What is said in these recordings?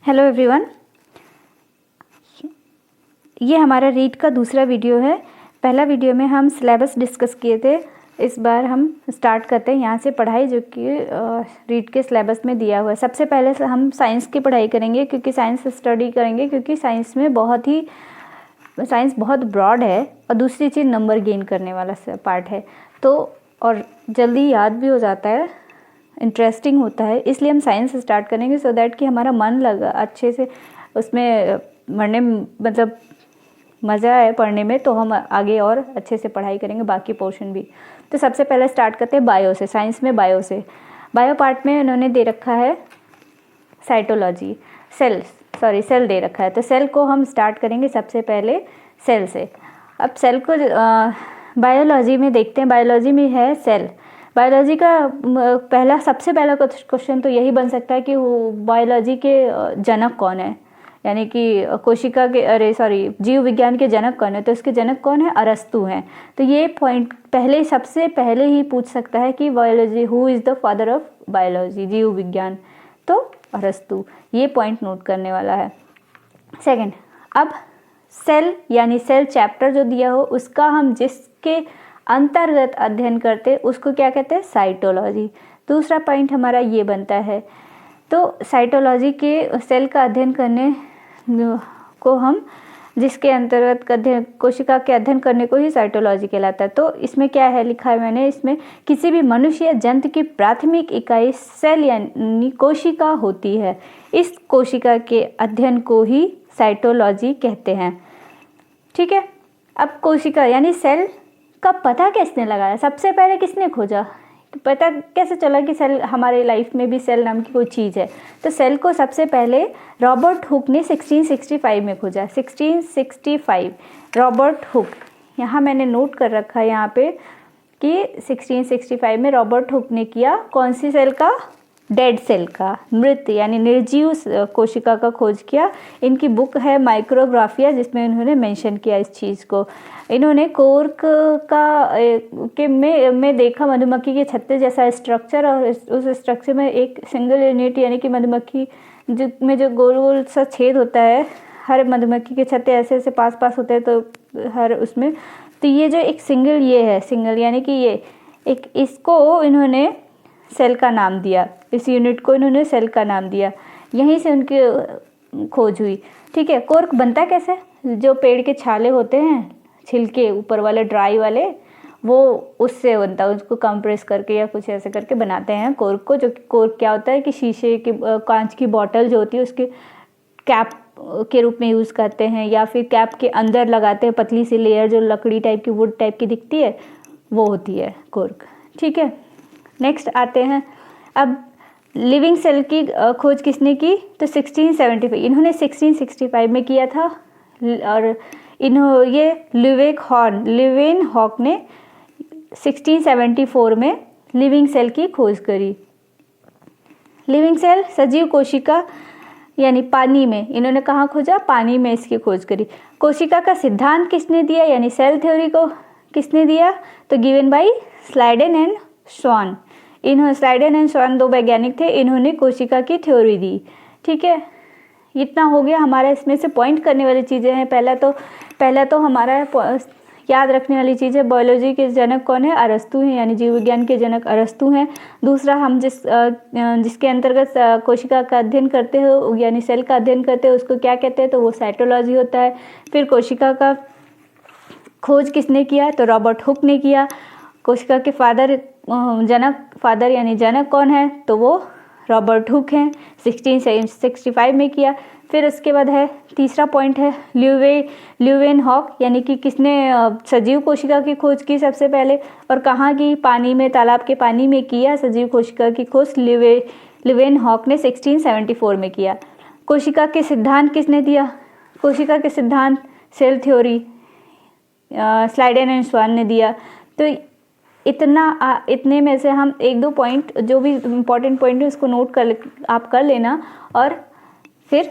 Hello everyone, ये हमारा read का दूसरा वीडियो है। पहला वीडियो में हम सिलेबस डिस्कस किए थे। इस बार हम स्टार्ट करते हैं यहाँ से पढ़ाई, जो कि रीड के सिलेबस में दिया हुआ है। सबसे पहले हम साइंस की पढ़ाई करेंगे, क्योंकि साइंस स्टडी करेंगे, क्योंकि साइंस बहुत ब्रॉड है और दूसरी चीज़ नंबर गेन करने वाला पार्ट है, तो और जल्दी याद भी हो जाता है, इंटरेस्टिंग होता है। इसलिए हम साइंस स्टार्ट करेंगे सो दैट कि हमारा मन लगा अच्छे से उसमें पढ़ने, मतलब मज़ा आए पढ़ने में, तो हम आगे और अच्छे से पढ़ाई करेंगे, बाकी पोर्शन भी। तो सबसे पहले स्टार्ट करते हैं बायो से। साइंस में बायो से, बायो पार्ट में उन्होंने दे रखा है साइटोलॉजी, सेल दे रखा है। तो सेल को हम स्टार्ट करेंगे सबसे पहले सेल से। अब सेल को बायोलॉजी में देखते हैं। बायोलॉजी में है सेल। बायोलॉजी का सबसे पहला क्वेश्चन तो यही बन सकता है कि बायोलॉजी के जनक कौन है, यानी कि जीव विज्ञान के जनक कौन है। तो इसके जनक कौन है? अरस्तु हैं। तो ये पॉइंट सबसे पहले ही पूछ सकता है कि biology, who is the father of biology, जीव विज्ञान, तो अरस्तु। ये पॉइंट नोट करने वाला है। सेकंड, अब सेल यानी सेल चैप्टर जो दिया हो, उसका हम जिसके अंतर्गत अध्ययन करते उसको क्या कहते हैं? साइटोलॉजी। दूसरा पॉइंट हमारा ये बनता है। तो साइटोलॉजी के सेल का अध्ययन करने को हम जिसके अंतर्गत कोशिका के अध्ययन करने को ही साइटोलॉजी कहलाता है। तो इसमें क्या है लिखा है मैंने, इसमें किसी भी मनुष्य या जंतु की प्राथमिक इकाई सेल यानी कोशिका होती है। इस कोशिका के अध्ययन को ही साइटोलॉजी कहते हैं। ठीक है। अब कोशिका यानी सेल का पता किसने लगाया? सबसे पहले किसने खोजा? पता कैसे चला कि सेल, हमारे लाइफ में भी सेल नाम की कोई चीज़ है? तो सेल को सबसे पहले रॉबर्ट हुक ने 1665 में खोजा। 1665 रॉबर्ट हुक, यहाँ मैंने नोट कर रखा है यहाँ पे कि 1665 में रॉबर्ट हुक ने किया। कौन सी सेल का? डेड सेल का, मृत यानी निर्जीव कोशिका का खोज किया। इनकी बुक है माइक्रोग्राफिया, जिसमें इन्होंने मेंशन किया इस चीज़ को। इन्होंने कोर्क में देखा मधुमक्खी के छत्ते जैसा स्ट्रक्चर, और उस स्ट्रक्चर में एक सिंगल यूनिट यानी कि मधुमक्खी में जो गोल गोल सा छेद होता है, हर मधुमक्खी के छत्ते ऐसे ऐसे पास पास होते हैं, तो हर उसमें, तो ये जो एक सिंगल यानी कि ये एक, इसको इन्होंने सेल का नाम दिया। इस यूनिट को इन्होंने सेल का नाम दिया। यहीं से उनकी खोज हुई। ठीक है। कोर्क बनता कैसे? जो पेड़ के छाले होते हैं, छिलके ऊपर वाले ड्राई वाले, वो उससे बनता है। उसको कंप्रेस करके या कुछ ऐसे करके बनाते हैं कोर्क को। जो कोर्क क्या होता है कि शीशे की, कांच की बॉटल जो होती है, उसके कैप के रूप में यूज़ करते हैं, या फिर कैप के अंदर लगाते हैं पतली सी लेयर, जो लकड़ी टाइप की, वुड टाइप की दिखती है, वो होती है कोर्क। ठीक है। नेक्स्ट आते हैं। अब लिविंग सेल की खोज किसने की? तो 1675, इन्होंने 1665 में किया था। और ये लिवेन हॉक ने 1674 में लिविंग सेल की खोज करी। लिविंग सेल सजीव कोशिका यानी पानी में, इन्होंने कहाँ खोजा? पानी में इसकी खोज करी। कोशिका का सिद्धांत किसने दिया, यानी सेल थ्योरी को किसने दिया? तो given by Schleiden and Schwann. Schleiden and Schwann दो वैज्ञानिक थे, इन्होंने कोशिका की थ्योरी दी। ठीक है। इतना हो गया हमारा। इसमें से पॉइंट करने वाली चीज़ें हैं। पहला तो हमारा याद रखने वाली चीज़ है, बायोलॉजी के जनक कौन है? अरस्तु हैं, यानी जीव विज्ञान के जनक अरस्तु हैं। दूसरा, हम जिसके अंतर्गत कोशिका का अध्ययन करते हो, यानी सेल का अध्ययन करते हैं, उसको क्या कहते हैं? तो वो साइटोलॉजी होता है। फिर कोशिका का खोज किसने किया? तो रॉबर्ट हुक ने किया। कोशिका के फादर यानी जनक कौन है? तो वो रॉबर्ट हुक हैं, 1665 में किया। फिर उसके बाद है तीसरा पॉइंट है ल्यूवेन हॉक, यानी कि किसने सजीव कोशिका की खोज की सबसे पहले, और कहाँ की? पानी में, तालाब के पानी में किया सजीव कोशिका की खोज। ल्यूवेन हॉक ने 1674 में किया। कोशिका के सिद्धांत किसने दिया? कोशिका के सिद्धांत, सेल थ्योरी, स्लाइडेन एंड स्वान ने दिया। तो इतने में से हम एक दो पॉइंट, जो भी इम्पोर्टेंट पॉइंट है, उसको नोट कर लेना, और फिर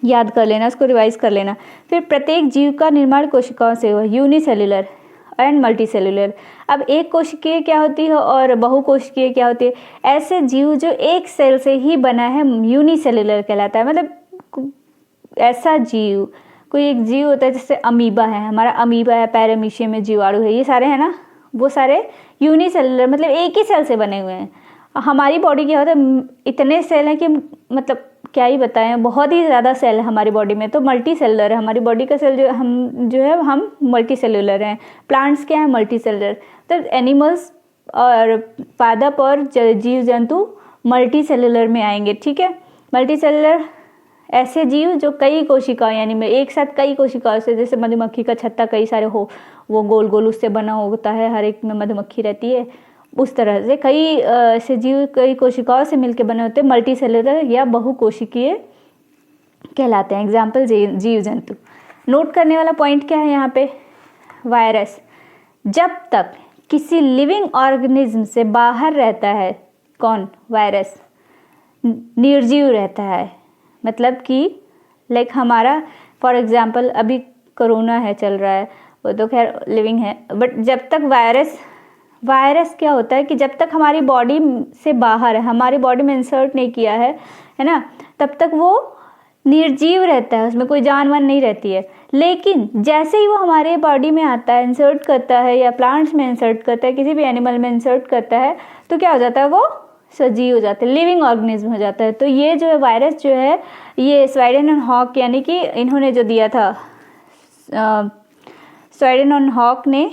याद कर लेना, उसको रिवाइज कर लेना। फिर प्रत्येक जीव का निर्माण कोशिकाओं से हुआ, यूनिसेल्युलर। And multi cellular. अब एक कोशिकीय क्या होती है और बहुकोशिकीय क्या होती है? ऐसे जीव जो एक सेल से ही बना है यूनिसेलुलर कहलाता है। मतलब ऐसा जीव, कोई एक जीव होता है जैसे अमीबा है, हमारा अमीबा है, पैरामीशियम है, जीवाणु है, ये सारे हैं ना, वो सारे यूनिसेलुलर मतलब एक ही सेल से बने हुए हैं। हमारी बॉडी क्या होता है, इतने सेल हैं कि मतलब क्या ही बताएं, बहुत ही ज़्यादा सेल है हमारी बॉडी में, तो मल्टी सेलुलर है हमारी बॉडी का सेल हम मल्टी सेलुलर हैं। प्लांट्स क्या है? Multi cellular. तो एनिमल्स और पादप और जीव जंतु मल्टी सेलुलर में आएंगे, ठीक है। मल्टी सेलुलर ऐसे जीव जो कई कोशिकाएं यानी में एक साथ कई कोशिकाओं से, जैसे मधुमक्खी का छत्ता कई सारे हो, वो गोल गोल उससे बना होता है, हर एक में मधुमक्खी रहती है, उस तरह से कई ऐसे जीव कई कोशिकाओं से मिलकर बने होते हैं, मल्टी सेलुलर या बहुकोशिकीय कहलाते हैं। एग्जाम्पल जीव जंतु। नोट करने वाला पॉइंट क्या है यहाँ पे? वायरस जब तक किसी लिविंग ऑर्गेनिज्म से बाहर रहता है, कौन? वायरस निर्जीव रहता है। मतलब कि लाइक हमारा फॉर एग्जाम्पल अभी कोरोना है, चल रहा है, वो तो खैर लिविंग है, बट जब तक वायरस क्या होता है कि जब तक हमारी बॉडी से बाहर है, हमारी बॉडी में इंसर्ट नहीं किया है ना, तब तक वो निर्जीव रहता है, उसमें कोई जान वान नहीं रहती है। लेकिन जैसे ही वो हमारे बॉडी में आता है, इंसर्ट करता है, या प्लांट्स में इंसर्ट करता है, किसी भी एनिमल में इंसर्ट करता है, तो क्या हो जाता है? वो सजीव हो जाता है, लिविंग ऑर्गेनिज्म हो जाता है। तो ये जो है वायरस जो है, ये स्वीडन और हॉक यानी कि इन्होंने जो दिया था, स्वीडन और हॉक ने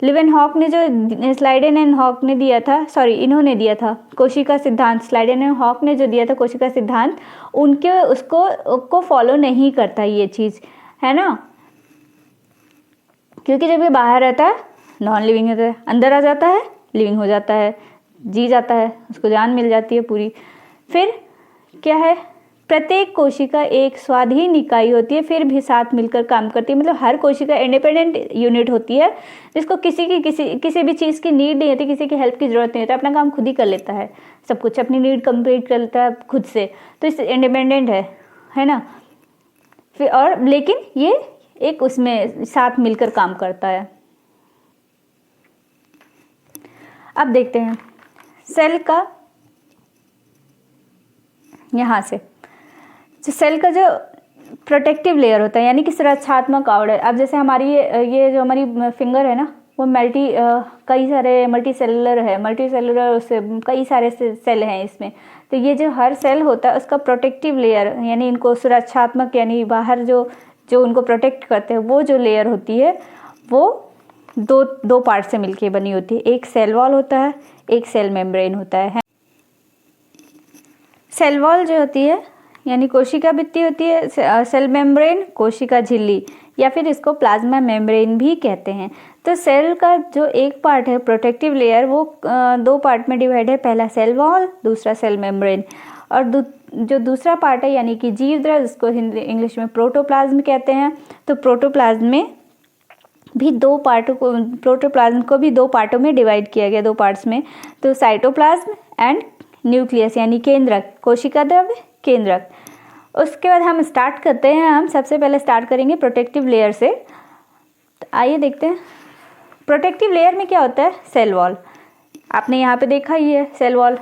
लिवेनहॉक ने जो स्लाइडेन एंड हॉक ने दिया था, सॉरी इन्होंने दिया था कोशिका सिद्धांत, स्लाइडेन एंड हॉक ने जो दिया था कोशिका सिद्धांत, उनके उसको फॉलो नहीं करता ये चीज़, है ना। क्योंकि जब ये बाहर रहता है नॉन लिविंग होता है, अंदर आ जाता है लिविंग हो जाता है, जी जाता है, उसको जान मिल जाती है पूरी। फिर क्या है? प्रत्येक कोशिका एक स्वाधीन इकाई होती है, फिर भी साथ मिलकर काम करती है। मतलब हर कोशिका इंडिपेंडेंट यूनिट होती है, जिसको किसी भी चीज़ की नीड नहीं होती, किसी की हेल्प की जरूरत नहीं होती, अपना काम खुद ही कर लेता है, सब कुछ अपनी नीड कंप्लीट कर लेता है खुद से, तो इससे इंडिपेंडेंट है ना। फिर और लेकिन ये एक उसमें साथ मिलकर काम करता है। अब देखते हैं सेल का, यहाँ से सेल का जो प्रोटेक्टिव लेयर होता है यानी कि सुरक्षात्मक आवरण। अब जैसे हमारी ये जो हमारी फिंगर है ना, वो कई सारे मल्टी सेलुलर है, मल्टी सेलुलर उससे कई सारे सेल हैं इसमें। तो ये जो हर सेल होता है उसका प्रोटेक्टिव लेयर यानी इनको सुरक्षात्मक यानी बाहर जो उनको प्रोटेक्ट करते हैं, वो जो लेयर होती है वो दो पार्ट से मिलके बनी होती है। एक सेल वॉल होता है, एक सेल मेम्ब्रेन होता है। सेल वॉल जो होती है यानी कोशिका भित्ति होती है, सेल मेम्ब्रेन कोशिका झिल्ली या फिर इसको प्लाज्मा मेम्ब्रेन भी कहते हैं। तो सेल का जो एक पार्ट है प्रोटेक्टिव लेयर, वो दो पार्ट में डिवाइड है, पहला सेल वॉल, दूसरा सेल मेम्ब्रेन। और जो दूसरा पार्ट है यानी कि जीव द्रव्य, जिसको हिंदी इंग्लिश में प्रोटोप्लाज्म कहते हैं। तो प्रोटोप्लाज्म में भी प्रोटोप्लाज्म को भी दो पार्टों में डिवाइड किया गया, दो पार्ट्स में। तो साइटोप्लाज्म एंड न्यूक्लियस यानी केंद्रक, कोशिका द्रव्य केंद्रक। उसके बाद हम स्टार्ट करते हैं, हम सबसे पहले स्टार्ट करेंगे प्रोटेक्टिव लेयर से। तो आइए देखते हैं प्रोटेक्टिव लेयर में क्या होता है। सेल वॉल आपने यहाँ पे देखा ही है, सेल वॉल।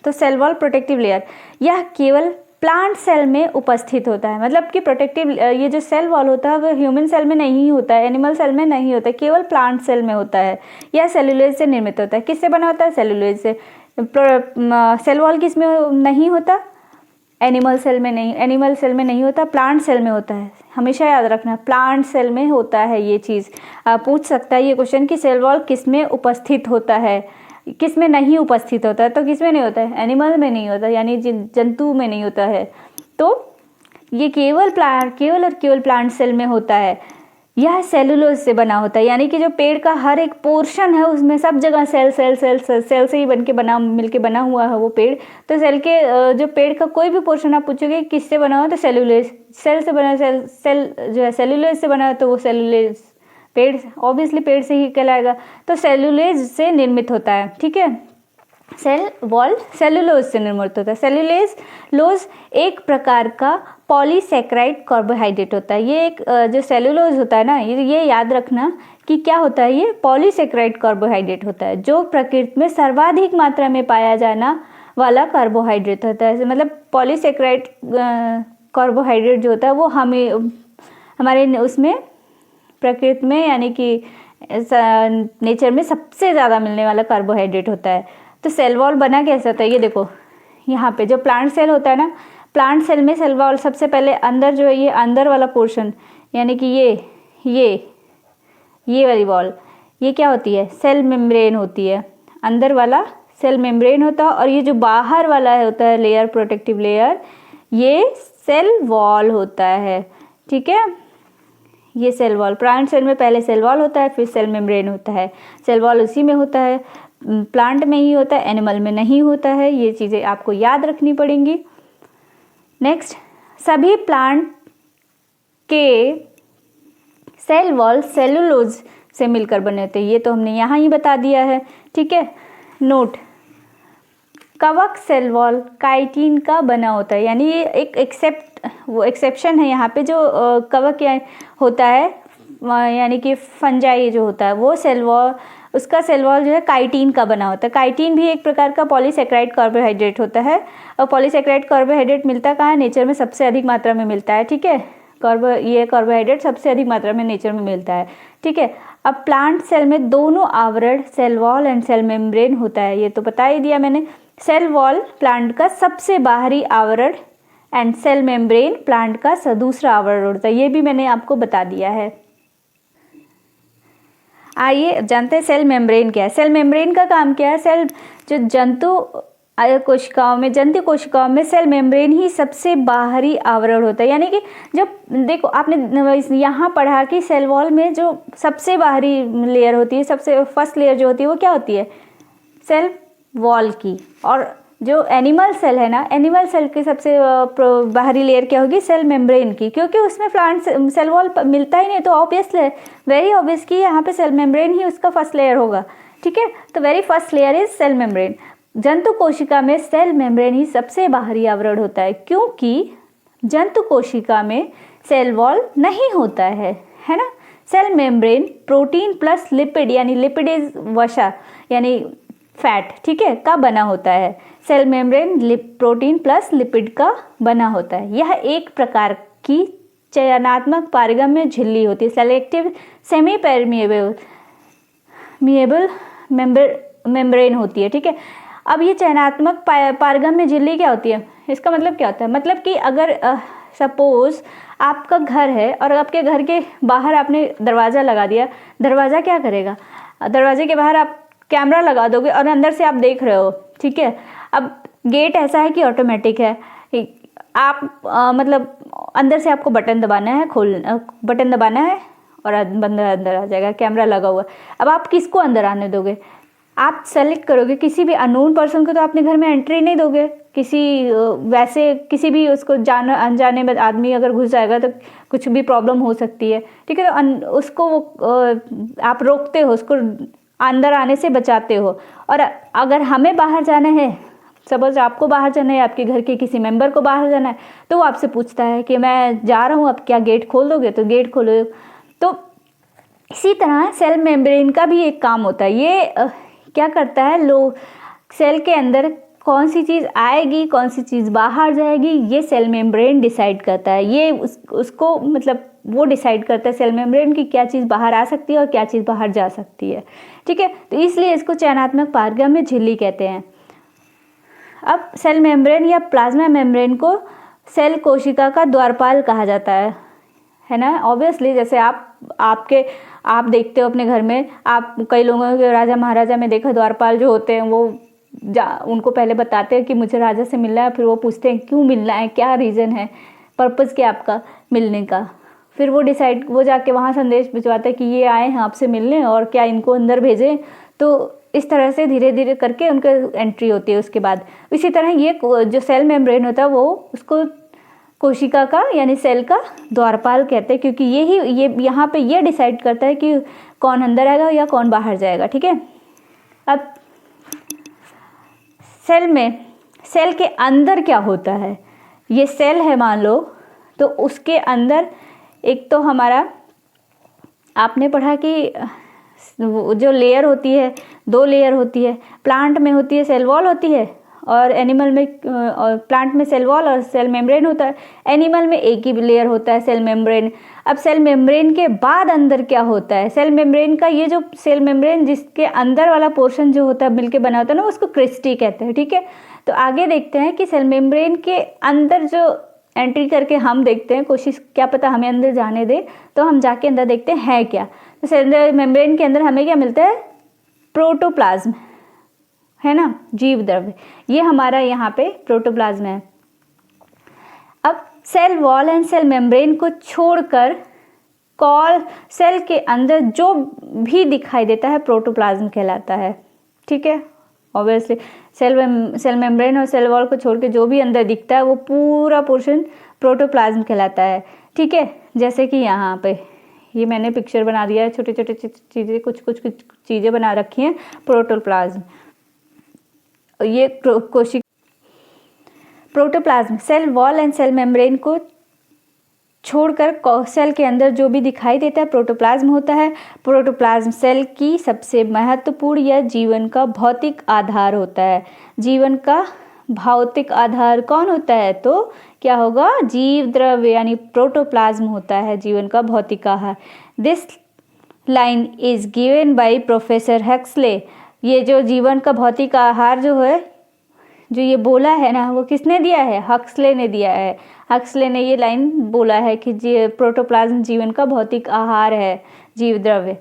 तो सेल वॉल प्रोटेक्टिव लेयर यह केवल प्लांट सेल में उपस्थित होता है। मतलब कि प्रोटेक्टिव ये जो सेल वॉल होता है वो ह्यूमन सेल में नहीं होता है, एनिमल सेल में नहीं होता है, केवल प्लांट सेल में होता है। यह सेलुलोज से निर्मित होता है। किससे बना होता है? सेलुलोज से। सेल वॉल किस में नहीं होता? एनिमल सेल में नहीं होता, प्लांट सेल में होता है। हमेशा याद रखना, प्लांट सेल में होता है ये चीज़। पूछ सकता है ये क्वेश्चन कि सेल वॉल किस में उपस्थित होता है, किस में नहीं उपस्थित होता है। तो किस में नहीं होता है? एनिमल में नहीं होता, यानी जंतु में नहीं होता है। तो ये केवल प्लांट सेल में होता है। यह सेलुलोज से बना होता है, यानी कि जो पेड़ का हर एक पोर्शन है उसमें सब जगह सेल से ही मिलके बना हुआ है वो पेड़। तो सेल के जो पेड़ का कोई भी पोर्शन आप पूछोगे किससे बना हुआ, तो सेलुलोज सेल से बना, सेल जो है सेलुलोज से बना है, तो वो सेलुलोज पेड़ ऑब्वियसली पेड़ से ही कहलाएगा। तो सेलुलोज से निर्मित होता है, ठीक है। सेल वॉल सेलुलोज से निर्मित होता है। सेलुलोज एक प्रकार का पॉलीसेक्राइड कार्बोहाइड्रेट होता है। ये एक जो सेलुलोज होता है ना, ये याद रखना कि क्या होता है, ये पॉलीसेक्राइड कार्बोहाइड्रेट होता है जो प्रकृति में सर्वाधिक मात्रा में पाया जाना वाला कार्बोहाइड्रेट होता है। मतलब पॉलीसेक्राइड कार्बोहाइड्रेट जो होता है वो हमारे उसमें प्रकृति में यानी कि नेचर में सबसे ज़्यादा मिलने वाला कार्बोहाइड्रेट होता है। तो सेल वॉल बना कैसे होता है, ये देखो यहाँ पे जो प्लांट सेल होता है ना, प्लांट सेल में सेल वॉल सबसे पहले अंदर जो है ये अंदर वाला पोर्शन यानी कि ये वाली वॉल ये क्या होती है, सेल मेम्ब्रेन होती है। अंदर वाला सेल मेम्ब्रेन होता है और ये जो बाहर वाला होता है लेयर, प्रोटेक्टिव लेयर, ये सेल वॉल होता है। ठीक है, ये सेल वॉल, प्लांट सेल में पहले सेल वॉल होता है फिर सेल मेम्ब्रेन होता है। सेल वॉल उसी में होता है, प्लांट में ही होता है, एनिमल में नहीं होता है। ये चीज़ें आपको याद रखनी पड़ेंगी। नेक्स्ट, सभी प्लांट के सेल वॉल सेलुलोज से मिलकर बने होते हैं। ये तो हमने यहाँ ही बता दिया है। ठीक है, नोट, कवक सेल वॉल काइटिन का बना होता है, यानी ये एक एक्सेप्शन है यहाँ पे। जो कवक होता है यानी कि फंजाई जो होता है वो सेल वॉल, उसका सेल वॉल जो है काइटिन का बना होता है। काइटिन भी एक प्रकार का पॉलीसेक्राइड कार्बोहाइड्रेट होता है और पॉलीसेक्राइड कार्बोहाइड्रेट मिलता कहाँ है, नेचर में सबसे अधिक मात्रा में मिलता है। ठीक है, ये कार्बोहाइड्रेट सबसे अधिक मात्रा में नेचर में मिलता है। ठीक है, अब प्लांट सेल में दोनों आवरण cell wall and cell membrane होता है, ये तो बता ही दिया मैंने। सेल वॉल प्लांट का सबसे बाहरी आवरण एंड सेल मेम्ब्रेन प्लांट का दूसरा आवरण होता है, ये भी मैंने आपको बता दिया है। आइए जानते हैं सेल मेम्ब्रेन क्या है। सेल मेम्ब्रेन का काम क्या है, सेल जो जंतु कोशिकाओं में सेल मेम्ब्रेन ही सबसे बाहरी आवरण होता है। यानी कि जब देखो आपने यहाँ पढ़ा कि सेल वॉल में जो सबसे बाहरी लेयर होती है, सबसे फर्स्ट लेयर जो होती है वो क्या होती है, सेल वॉल की। और जो एनिमल सेल है ना, एनिमल सेल की सबसे बाहरी लेयर क्या होगी, सेल मेम्ब्रेन की, क्योंकि उसमें प्लांट सेल वॉल मिलता ही नहीं, तो ऑब्वियस है, वेरी ऑब्वियस कि यहाँ पे सेल मेम्ब्रेन ही उसका फर्स्ट लेयर होगा। ठीक है, तो very first layer is cell membrane. जंतु कोशिका में सेल मेम्ब्रेन ही सबसे बाहरी आवरण होता है, क्योंकि जंतु कोशिका में सेल वॉल नहीं होता है ना। Cell membrane protein plus lipid यानी लिपिड इज वसा यानी फैट, ठीक है, का बना होता है। Cell membrane protein plus lipid का बना होता है। यह एक प्रकार की चयनात्मक पारगम्य झिल्ली होती है, सेलेक्टिव सेमी परमिएबल मेम्ब्रेन होती है। ठीक है, अब ये चयनात्मक पारगम्य झिल्ली क्या होती है, इसका मतलब क्या होता है, मतलब कि अगर सपोज आपका घर है और आपके घर के बाहर आपने दरवाज़ा लगा दिया, दरवाज़ा क्या करेगा, दरवाजे के बाहर आप कैमरा लगा दोगे और अंदर से आप देख रहे हो। ठीक है, अब गेट ऐसा है कि ऑटोमेटिक है, आप मतलब अंदर से आपको बटन दबाना है, बटन दबाना है और बंदा अंदर आ जाएगा, कैमरा लगा हुआ। अब आप किसको अंदर आने दोगे, आप सेलेक्ट करोगे किसी भी अननोन पर्सन को, तो अपने घर में एंट्री नहीं दोगे। किसी भी उसको अनजाने में आदमी अगर घुस जाएगा तो कुछ भी प्रॉब्लम हो सकती है। ठीक है, तो उसको आप रोकते हो, उसको अंदर आने से बचाते हो। और अगर हमें बाहर जाना है, सपोज आपको बाहर जाना है, आपके घर के किसी मेंबर को बाहर जाना है, तो वो आपसे पूछता है कि मैं जा रहा हूँ, अब क्या गेट खोल दोगे, तो गेट खोलो। तो इसी तरह सेल मेम्ब्रेन का भी एक काम होता है। ये क्या करता है, सेल के अंदर कौन सी चीज़ आएगी, कौन सी चीज़ बाहर जाएगी, ये सेल मेम्ब्रेन डिसाइड करता है। ये उसको मतलब वो डिसाइड करता है सेल मेम्ब्रेन की क्या चीज़ बाहर आ सकती है और क्या चीज़ बाहर जा सकती है। ठीक है, तो इसलिए इसको चयनात्मक पारगम्य झिल्ली कहते हैं। अब सेल मेम्ब्रेन या प्लाज्मा मेम्ब्रेन को सेल कोशिका का द्वारपाल कहा जाता है ना। ऑब्वियसली जैसे आप देखते हो अपने घर में, आप कई लोगों के राजा महाराजा में देखा, द्वारपाल जो होते हैं वो उनको पहले बताते हैं कि मुझे राजा से मिलना है, फिर वो पूछते हैं क्यों मिलना है, क्या रीज़न है, पर्पज़ क्या आपका मिलने का। फिर वो जाके वहाँ संदेश भिजवाते हैं कि ये आए हैं आपसे मिलने और क्या इनको अंदर भेजें। तो इस तरह से धीरे धीरे करके उनके एंट्री होती है उसके बाद। इसी तरह ये जो सेल मेम्ब्रेन होता है वो उसको कोशिका का यानी सेल का द्वारपाल कहते हैं, क्योंकि ये यहाँ पे ये डिसाइड करता है कि कौन अंदर आएगा या कौन बाहर जाएगा। ठीक है, अब सेल के अंदर क्या होता है, ये सेल है मान लो, तो उसके अंदर एक तो हमारा आपने पढ़ा कि जो लेयर होती है, 2 लेयर होती है। प्लांट में होती है सेल वॉल होती है, और एनिमल में प्लांट में सेल वॉल और सेल मेम्ब्रेन होता है। एनिमल में एक ही लेयर होता है, सेल मेम्ब्रेन। अब सेल मेम्ब्रेन के बाद अंदर क्या होता है, सेल मेम्ब्रेन का ये जो सेल मेम्ब्रेन जिसके अंदर वाला पोर्शन जो होता है मिलके बना होता है ना, उसको क्रिस्टी कहते हैं। ठीक है, तो आगे देखते हैं कि सेल मेम्ब्रेन के अंदर जो एंट्री करके हम देखते हैं, कोशिश क्या पता हमें अंदर जाने दे, तो हम जाके अंदर देखते हैं है क्या। तो सेल मेम्ब्रेन के अंदर हमें क्या मिलता है, प्रोटोप्लाज्म, है ना, जीव द्रव्य। ये हमारा यहाँ पे प्रोटोप्लाज्म है। अब cell wall and cell membrane को छोड़कर सेल के अंदर जो भी दिखाई देता है प्रोटोप्लाज्म कहलाता है। ठीक है, ऑब्वियसली सेल मेम्ब्रेन और सेल वॉल को छोड़ के जो भी अंदर दिखता है वो पूरा पोर्शन प्रोटोप्लाज्म कहलाता है। ठीक है, जैसे कि यहाँ पे ये मैंने पिक्चर बना दिया है, छोटे छोटे चीज़ें कुछ चीज़ें बना रखी हैं प्रोटोप्लाज्म। ये protoplasm cell wall and cell membrane को छोड़कर सेल के अंदर जो भी दिखाई देता है प्रोटोप्लाज्म होता है। प्रोटोप्लाज्म सेल की सबसे महत्वपूर्ण या जीवन का भौतिक आधार होता है। जीवन का भौतिक आधार कौन होता है, तो क्या होगा, जीव द्रव्य यानी प्रोटोप्लाज्म होता है जीवन का भौतिक आधार। This line is given by professor Huxley. ये जो जीवन का भौतिक आहार जो है, जो ये बोला है ना, वो किसने दिया है, हक्सले ने दिया है। हक्सले ने ये लाइन बोला है कि प्रोटोप्लाज्म जीवन का भौतिक आहार है, जीव द्रव्य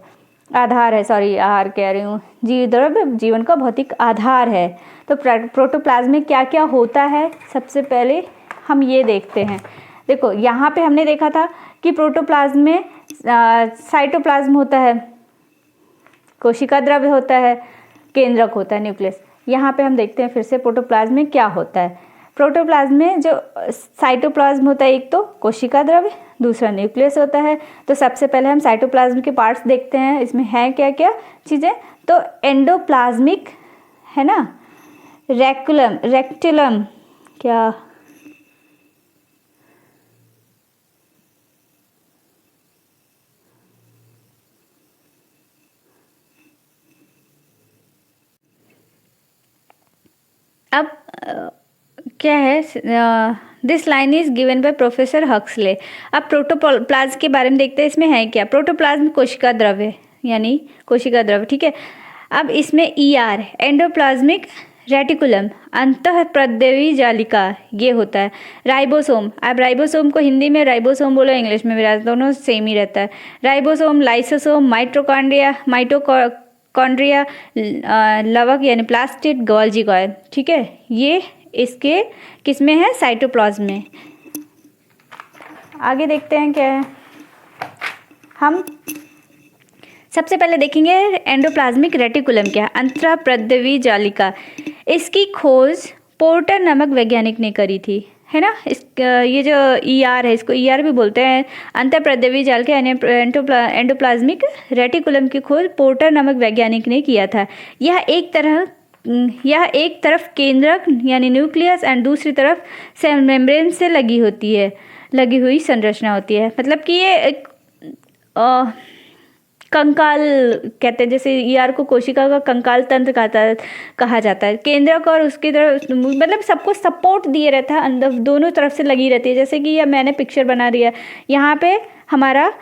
आधार है, सॉरी आहार कह रही हूँ, जीव द्रव्य जीवन का भौतिक आधार है। तो प्रोटोप्लाज्म में क्या क्या होता है, सबसे पहले हम ये देखते हैं। देखो यहाँ पे हमने देखा था कि प्रोटोप्लाज्म में साइटोप्लाज्म होता है, कोशिका द्रव्य होता है, केंद्रक होता है, न्यूक्लियस। यहाँ पे हम देखते हैं फिर से प्रोटोप्लाज्म में क्या होता है। प्रोटोप्लाज्म में जो साइटोप्लाज्म होता है, एक तो कोशिका द्रव्य, दूसरा न्यूक्लियस होता है। तो सबसे पहले हम साइटोप्लाज्म के पार्ट्स देखते हैं, इसमें है क्या क्या चीज़ें। तो एंडोप्लाज्मिक है ना, रेक्टिलम क्या, अब क्या है, this line is given by professor Huxley. अब प्रोटोप्लाज्म के बारे में देखते हैं, इसमें है क्या। प्रोटोप्लाज्म कोशिका द्रव्य यानी कोशिका द्रव्य, ठीक है। अब इसमें ER एंडोप्लाज्मिक रेटिकुलम अंतःप्रद्रवी जालिका ये होता है। राइबोसोम, अब राइबोसोम को हिंदी में राइबोसोम बोलो, इंग्लिश में भी, दोनों सेम ही रहता है। राइबोसोम, लाइसोसोम, माइटोकॉन्ड्रिया, लवक यानी प्लास्टिड, गोल्जी कॉइल, ठीक है। ये इसके किसमें है, साइटोप्लाज्म में। आगे देखते हैं क्या है, हम सबसे पहले देखेंगे एंडोप्लाज्मिक रेटिकुलम क्या है, अंतःप्रद्रवी जालिका। इसकी खोज पोर्टर नामक वैज्ञानिक ने करी थी, है ना। ये जो ER है, इसको ER भी बोलते हैं, अंतःप्रद्रवी जालिका यानी एंडोप्लाज्मिक रेटिकुलम की खोज पोर्टर नामक वैज्ञानिक ने किया था। यह एक तरफ केंद्रक यानी न्यूक्लियस एंड दूसरी तरफ सेल मेम्ब्रेन से लगी हुई संरचना होती है। मतलब कि ये एक कंकाल कहते हैं, जैसे ER को कोशिका का कंकाल तंत्र कहा जाता है। केंद्रक और उसकी तरफ मतलब सबको सपोर्ट दिए रहता है, अंदर दोनों तरफ से लगी रहती है। जैसे कि ये मैंने पिक्चर बना दिया, यहाँ पे हमारा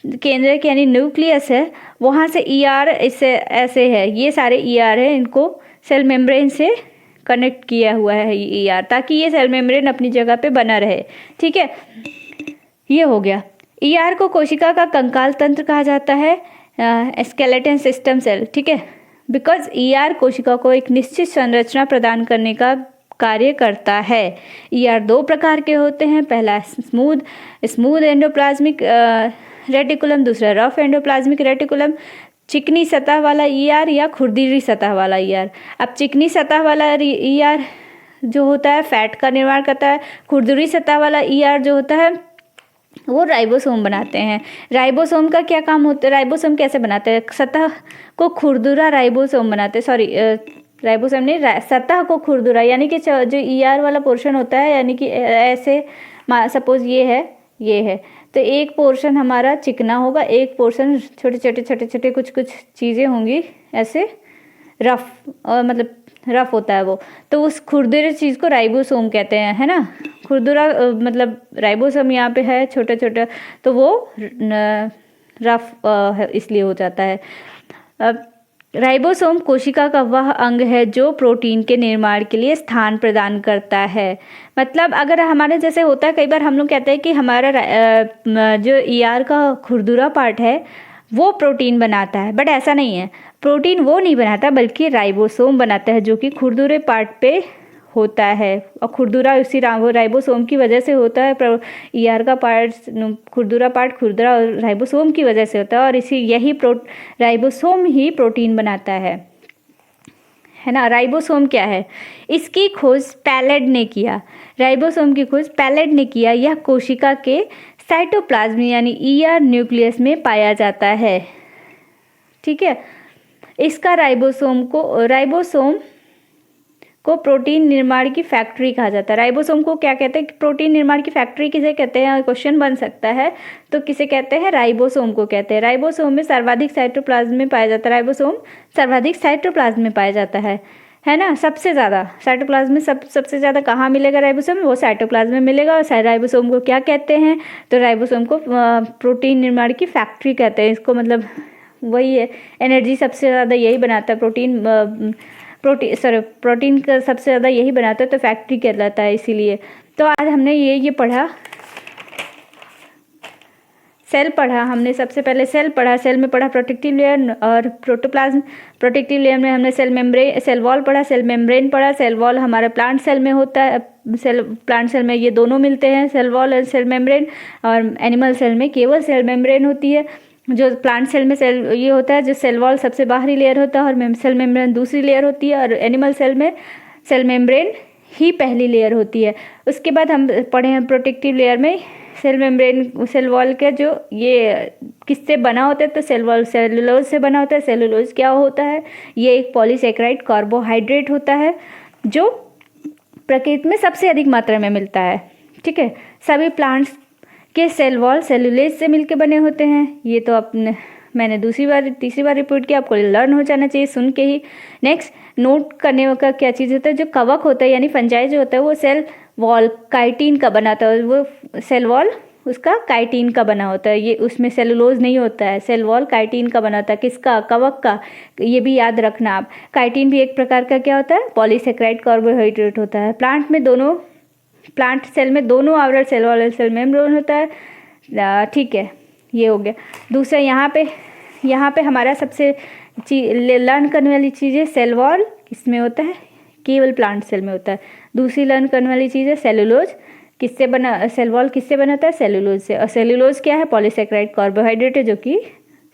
केंद्रक यानी न्यूक्लियस है, वहाँ से ER इससे ऐसे है, ये सारे ER है, इनको सेल मेम्ब्रेन से कनेक्ट किया हुआ है ER, ताकि ये सेल मेम्ब्रेन अपनी जगह पे बना रहे, ठीक है। ये हो गया। ER को कोशिका का कंकाल तंत्र कहा जाता है, स्केलेटन सिस्टम सेल, ठीक है। बिकॉज ER कोशिका को एक निश्चित संरचना प्रदान करने का कार्य करता है। ER 2 प्रकार के होते हैं, पहला स्मूथ एंडोप्लाज्मिक रेटिकुलम, दूसरा रफ एंडोप्लाज्मिक रेटिकुलम। चिकनी सतह वाला ER या खुरदरी सतह वाला ER। अब चिकनी सतह वाला ER जो होता है फैट का निर्माण करता है, खुरदरी सतह वाला ER जो होता है वो राइबोसोम बनाते हैं। राइबोसोम का क्या काम होता है, राइबोसोम कैसे बनाते हैं, सतह को खुरदुरा राइबोसोम बनाते हैं, सॉरी राइबोसोम ने सतह को खुरदुरा, यानी कि जो ईआर वाला पोर्शन होता है, यानी कि ऐसे सपोज ये है तो एक पोर्शन हमारा चिकना होगा, एक पोर्शन छोटे कुछ चीज़ें होंगी ऐसे रफ, मतलब रफ होता है वो, तो उस खुरदुरे चीज़ को राइबोसोम कहते हैं, है ना। खुरदुरा मतलब राइबोसोम यहाँ पे है छोटा, तो वो रफ इसलिए हो जाता है। राइबोसोम कोशिका का वह अंग है जो प्रोटीन के निर्माण के लिए स्थान प्रदान करता है। मतलब अगर हमारे जैसे होता है, कई बार हम लोग कहते हैं कि हमारा जो ईआर का खुरदुरा पार्ट है वो प्रोटीन बनाता है, बट ऐसा नहीं है। प्रोटीन वो नहीं बनाता बल्कि राइबोसोम बनाता है, जो कि खुरदुरे पार्ट पे होता है, और खुरदुरा उसी राइबोसोम की वजह से होता है। ईआर का पार्ट खुरदुरा और राइबोसोम की वजह से होता है, और यही राइबोसोम ही प्रोटीन बनाता है ना। राइबोसोम क्या है, इसकी खोज पैलेड ने किया। राइबोसोम की खोज पैलेड ने किया। यह कोशिका के साइटोप्लाज्म यानी ईआर न्यूक्लियस में पाया जाता है, ठीक है। इसका राइबोसोम को प्रोटीन निर्माण की फैक्ट्री कहा जाता है। राइबोसोम को क्या कहते हैं, प्रोटीन निर्माण की फैक्ट्री किसे कहते हैं, क्वेश्चन बन सकता है। तो किसे कहते हैं, राइबोसोम को कहते हैं। राइबोसोम में सर्वाधिक साइटोप्लाज्म में पाया जाता है। राइबोसोम सर्वाधिक साइटोप्लाज्म में पाया जाता है ना। सबसे ज़्यादा साइटोप्लाज्म में सबसे ज़्यादा कहाँ मिलेगा राइबोसोम, वो साइटोप्लाज्म में मिलेगा। और राइबोसोम को क्या कहते हैं, तो राइबोसोम को प्रोटीन निर्माण की फैक्ट्री कहते हैं। इसको मतलब वही है, एनर्जी सबसे ज़्यादा यही बनाता है, प्रोटीन का सबसे ज़्यादा यही बनाता है, तो फैक्ट्री कहलाता है इसीलिए। तो आज हमने ये पढ़ा, सेल पढ़ा हमने। सबसे पहले सेल पढ़ा, सेल में पढ़ा प्रोटेक्टिव लेयर और प्रोटोप्लाज्म। प्रोटेक्टिव लेयर में हमने सेल वॉल पढ़ा, सेल मेम्ब्रेन पढ़ा। सेल वॉल हमारे प्लांट सेल में होता है, प्लांट सेल में ये दोनों मिलते हैं, सेल वॉल और सेल मेम्ब्रेन। और एनिमल सेल में केवल सेल मेम्ब्रेन होती है। जो प्लांट सेल में सेल ये होता है, जो सेल वॉल सबसे बाहरी लेयर होता है और सेल मेम्ब्रेन दूसरी लेयर होती है, और एनिमल सेल में सेल मेम्ब्रेन ही पहली लेयर होती है। उसके बाद हम पढ़े हैं प्रोटेक्टिव लेयर में सेल मेम्ब्रेन, सेल वॉल के जो ये किससे बना होता है, तो सेल वॉल सेलुलोज से बना होता है। सेलुलोज क्या होता है, ये एक पॉलीसेकेराइड कार्बोहाइड्रेट होता है जो प्रकृति में सबसे अधिक मात्रा में मिलता है, ठीक है। सभी प्लांट्स के सेल वॉल सेलुलोज से मिलकर बने होते हैं। ये तो मैंने तीसरी बार रिपोर्ट किया, आपको लर्न हो जाना चाहिए सुन के ही। नेक्स्ट नोट करने का क्या चीज़ होता है, जो कवक होता है यानी फंजाई जो होता है वो सेल वॉल काइटिन का बनाता है। वो सेल वॉल उसका काइटिन का बना होता है, ये उसमें सेलुलोज नहीं होता है। सेल वॉल काइटिन का बना होता है, किसका, कवक का। ये भी याद रखना आप। काइटिन भी एक प्रकार का क्या होता है, पॉलीसेकेराइड कार्बोहाइड्रेट होता है। प्लांट सेल में दोनों आवरण सेल वॉल और सेल मेम्ब्रेन होता है, ठीक है। ये हो गया। दूसरा यहाँ पे हमारा सबसे लर्न करने वाली चीज़ है सेल वॉल किसमें होता है, केवल प्लांट सेल में होता है। दूसरी लर्न करने वाली चीज़ है सेलुलोज, सेल वॉल किससे बनता है, सेलुलोज से। और सेलुलोज क्या है, पॉलीसेकेराइड कार्बोहाइड्रेट है, जो कि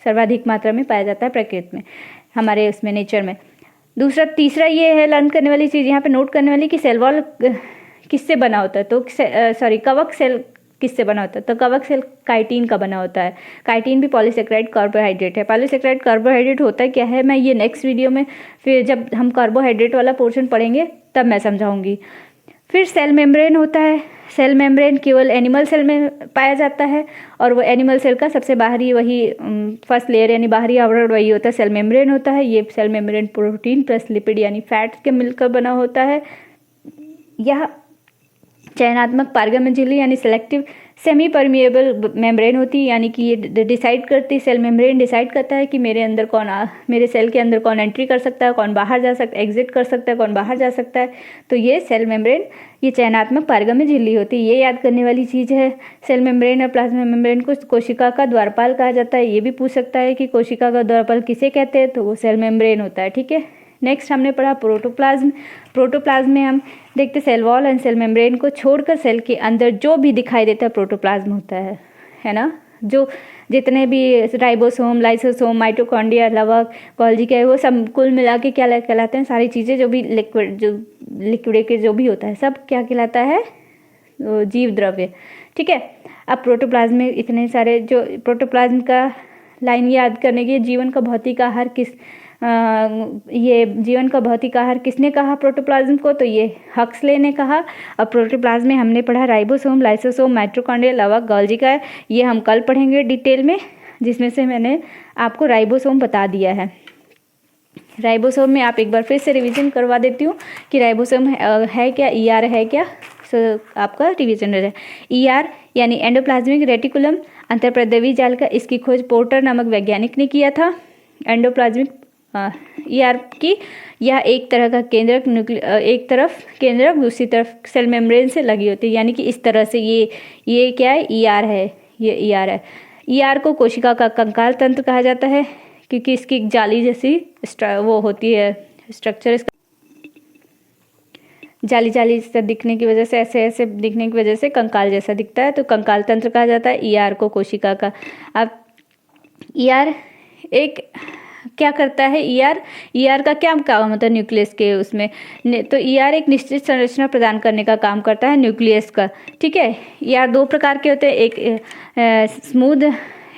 सर्वाधिक मात्रा में पाया जाता है प्रकृति में, हमारे उसमें नेचर में। तीसरा ये है लर्न करने वाली चीज़ यहाँ पे नोट करने वाली कि सेल वॉल किससे बना होता है, तो कवक सेल किससे बना होता है, तो कवक सेल काइटिन का बना होता है। काइटिन भी पॉलीसेकेराइड कार्बोहाइड्रेट है। पॉलीसेकेराइड कार्बोहाइड्रेट होता है क्या है, मैं ये नेक्स्ट वीडियो में फिर जब हम कार्बोहाइड्रेट वाला पोर्शन पढ़ेंगे तब मैं समझाऊंगी। फिर सेल मेम्ब्रेन होता है। सेल मेम्ब्रेन केवल एनिमल सेल में पाया जाता है, और वो एनिमल सेल का सबसे बाहरी वही फर्स्ट लेयर यानी बाहरी आवरण वही होता है, सेल मेम्ब्रेन होता है। ये cell membrane protein plus lipid यानी फैट्स के मिलकर बना होता है। यह चयनात्मक पारगम्य झिल्ली यानी सेलेक्टिव सेमी परमिएबल मेम्ब्रेन होती है, यानी कि ये डिसाइड करती, सेल मेम्ब्रेन डिसाइड करता है कि मेरे सेल के अंदर कौन एंट्री कर सकता है, कौन बाहर जा सकता है, एग्जिट कर सकता है, कौन बाहर जा सकता है। तो ये सेल मेम्ब्रेन ये चयनात्मक पारगम्य झिल्ली होती है। ये याद करने वाली चीज़ है। सेल मेम्ब्रेन और प्लाज्मा मेम्ब्रेन को कोशिका का द्वारपाल कहा जाता है। ये भी पूछ सकता है कि कोशिका का द्वारपाल किसे कहते हैं, तो वो सेल मेम्ब्रेन होता है, ठीक है। नेक्स्ट हमने पढ़ा प्रोटोप्लाज्म। प्रोटोप्लाज्म में हम देखते cell wall and cell membrane को छोड़कर सेल के अंदर जो भी दिखाई देता है प्रोटोप्लाज्म होता है ना। जो जितने भी राइबोसोम, लाइसोसोम, माइटोकॉन्ड्रिया, लवक, गोल्गी के वो सब कुल मिला के क्या कहलाते हैं, सारी चीज़ें जो भी लिक्विड के जो भी होता है सब क्या कहलाता है, जीव द्रव्य, ठीक है। अब प्रोटोप्लाज्म में इतने सारे जो प्रोटोप्लाज्म का लाइन याद करने की, जीवन का भौतिक आधार ये जीवन का भौतिक आहार किसने कहा प्रोटोप्लाज्म को, तो ये हक्सले ने कहा। अब प्रोटोप्लाज्म में हमने पढ़ा राइबोसोम, लाइसोसोम, माइटोकॉन्ड्रिया, लवक, गोल्गी का है, ये हम कल पढ़ेंगे डिटेल में, जिसमें से मैंने आपको राइबोसोम बता दिया है। राइबोसोम में आप एक बार फिर से रिवीजन करवा देती हूँ कि राइबोसोम है क्या, ईआर है क्या, आपका रिवीजन हो जाए। ईआर यानी एंडोप्लाज्मिक रेटिकुलम अंतःप्रद्रवी जाल का, इसकी खोज पोर्टर नामक वैज्ञानिक ने किया था। एंडोप्लाज्मिक ईआर की यह एक तरह का केंद्रक एक तरफ केंद्रक दूसरी तरफ सेल मेम्ब्रेन से लगी होती है, यानी कि इस तरह से ये क्या है, ईआर है, ये ईआर है। ईआर को कोशिका का कंकाल तंत्र कहा जाता है क्योंकि इसकी एक जाली जैसी वो होती है स्ट्रक्चर, इसका जाली जाली से दिखने की वजह से, ऐसे ऐसे दिखने की वजह से कंकाल जैसा दिखता है, तो कंकाल तंत्र कहा जाता है ईआर को कोशिका का। अब ईआर एक क्या करता है, ईआर का क्या काम होता है न्यूक्लियस के उसमें, तो ईआर एक निश्चित संरचना प्रदान करने का काम करता है न्यूक्लियस का, ठीक है। ईआर दो प्रकार के होते हैं, एक स्मूथ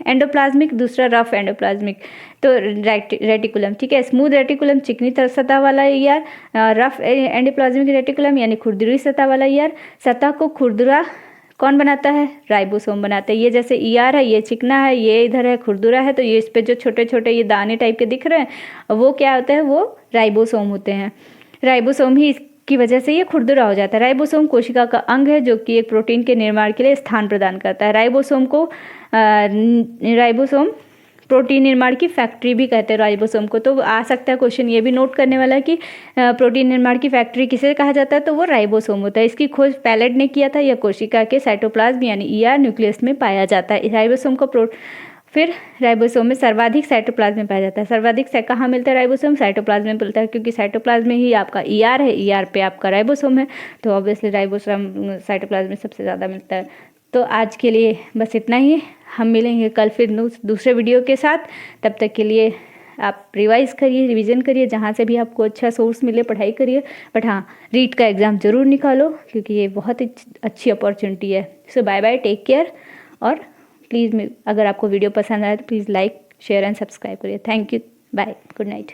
एंडोप्लाज्मिक, दूसरा रफ एंडोप्लाज्मिक, तो रेटिकुलम, ठीक है। स्मूथ रेटिकुलम चिकनी सतह वाला ईआर, रफ एंडोप्लाज्मिक रेटिकुलम यानी खुरदुरी सतह वाला ईआर। सतह को खुरदुरा कौन बनाता है, राइबोसोम बनाता है। ये जैसे ईआर है, ये चिकना है, ये इधर है खुरदुरा है, तो ये इस पे जो छोटे छोटे ये दाने टाइप के दिख रहे हैं वो क्या होता है, वो राइबोसोम होते हैं। राइबोसोम ही की वजह से ये खुरदुरा हो जाता है। राइबोसोम कोशिका का अंग है जो कि एक प्रोटीन के निर्माण के लिए स्थान प्रदान करता है। राइबोसोम प्रोटीन निर्माण की फैक्ट्री भी कहते हैं राइबोसोम को। तो आ सकता है क्वेश्चन ये भी नोट करने वाला है कि प्रोटीन निर्माण की फैक्ट्री किसे कहा जाता है, तो वो राइबोसोम होता है। इसकी खोज पैलेट ने किया था। यह कोशिका के साइटोप्लाज्म यानी ईआर न्यूक्लियस में पाया जाता है। राइबोसोम को फिर राइबोसोम में सर्वाधिक साइटोप्लाज्म में पाया जाता है। सर्वाधिक कहाँ मिलता है राइबोसोम, साइटोप्लाज्म में मिलता है, क्योंकि साइटोप्लाज्म में ही आपका ईआर है, ईआर पे आपका राइबोसोम है, तो ऑब्वियसली राइबोसोम साइटोप्लाज्म में सबसे ज़्यादा मिलता है। तो आज के लिए बस इतना ही, हम मिलेंगे कल फिर दूसरे वीडियो के साथ। तब तक के लिए आप रिवाइज करिए, रिवीजन करिए, जहाँ से भी आपको अच्छा सोर्स मिले पढ़ाई करिए, बट हाँ रीट का एग्ज़ाम ज़रूर निकालो क्योंकि ये बहुत ही अच्छी अपॉर्चुनिटी है। So bye bye, take care, और प्लीज़ अगर आपको वीडियो पसंद आए तो please like, share and subscribe करिए। Thank you, bye, good night.